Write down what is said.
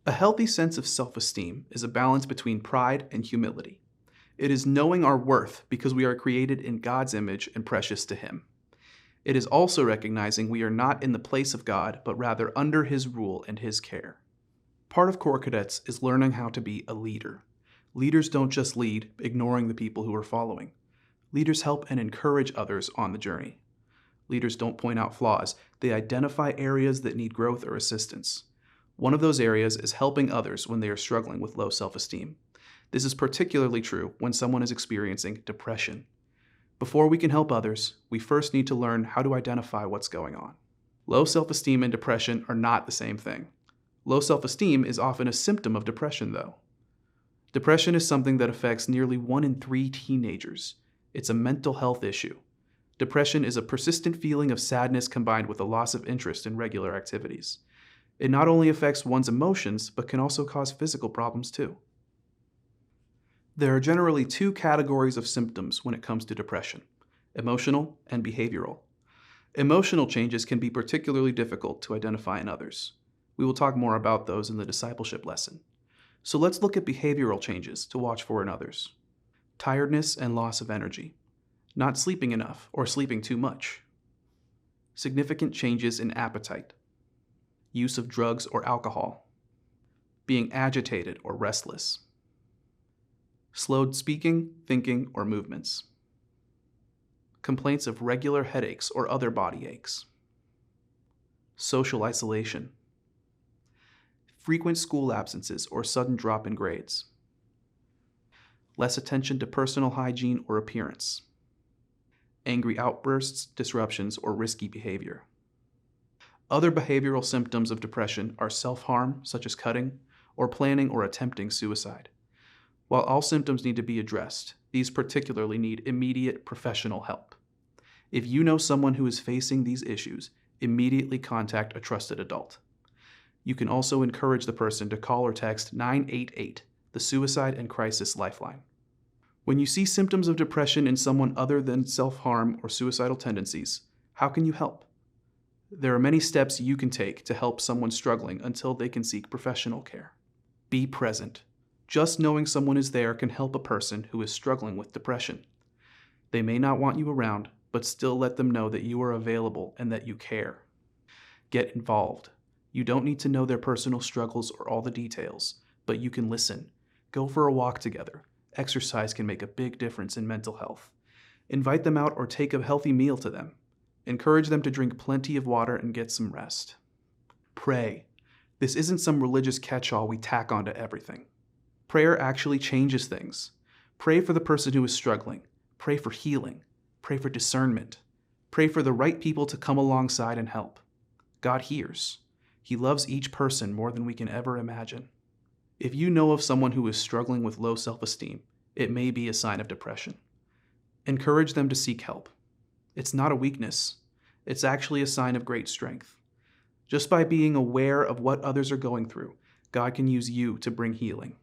A healthy sense of self-esteem is a balance between pride and humility. It is knowing our worth because we are created in God's image and precious to Him. It is also recognizing we are not in the place of God, but rather under His rule and His care. Part of Corps Cadets is learning how to be a leader. Leaders don't just lead, ignoring the people who are following. Leaders help and encourage others on the journey. Leaders don't point out flaws, they identify areas that need growth or assistance. One of those areas is helping others when they are struggling with low self-esteem. This is particularly true when someone is experiencing depression. Before we can help others, we first need to learn how to identify what's going on. Low self-esteem and depression are not the same thing. Low self-esteem is often a symptom of depression, though. Depression is something that affects nearly 1 in 3 teenagers. It's a mental health issue. Depression is a persistent feeling of sadness combined with a loss of interest in regular activities. It not only affects one's emotions, but can also cause physical problems too. There are generally 2 categories of symptoms when it comes to depression: emotional and behavioral. Emotional changes can be particularly difficult to identify in others. We will talk more about those in the discipleship lesson. So let's look at behavioral changes to watch for in others. Tiredness and loss of energy. Not sleeping enough or sleeping too much. Significant changes in appetite. Use of drugs or alcohol. Being agitated or restless. Slowed speaking, thinking, or movements. Complaints of regular headaches or other body aches. Social isolation. Frequent school absences or sudden drop in grades. Less attention to personal hygiene or appearance. Angry outbursts, disruptions, or risky behavior. Other behavioral symptoms of depression are self-harm, such as cutting, or planning or attempting suicide. While all symptoms need to be addressed, these particularly need immediate professional help. If you know someone who is facing these issues, immediately contact a trusted adult. You can also encourage the person to call or text 988, the Suicide and Crisis Lifeline. When you see symptoms of depression in someone other than self-harm or suicidal tendencies, how can you help? There are many steps you can take to help someone struggling until they can seek professional care. Be present. Just knowing someone is there can help a person who is struggling with depression. They may not want you around, but still let them know that you are available and that you care. Get involved. You don't need to know their personal struggles or all the details, but you can listen. Go for a walk together. Exercise can make a big difference in mental health. Invite them out or take a healthy meal to them. Encourage them to drink plenty of water and get some rest. Pray. This isn't some religious catch-all we tack onto everything. Prayer actually changes things. Pray for the person who is struggling. Pray for healing. Pray for discernment. Pray for the right people to come alongside and help. God hears. He loves each person more than we can ever imagine. If you know of someone who is struggling with low self-esteem, it may be a sign of depression. Encourage them to seek help. It's not a weakness. It's actually a sign of great strength. Just by being aware of what others are going through, God can use you to bring healing.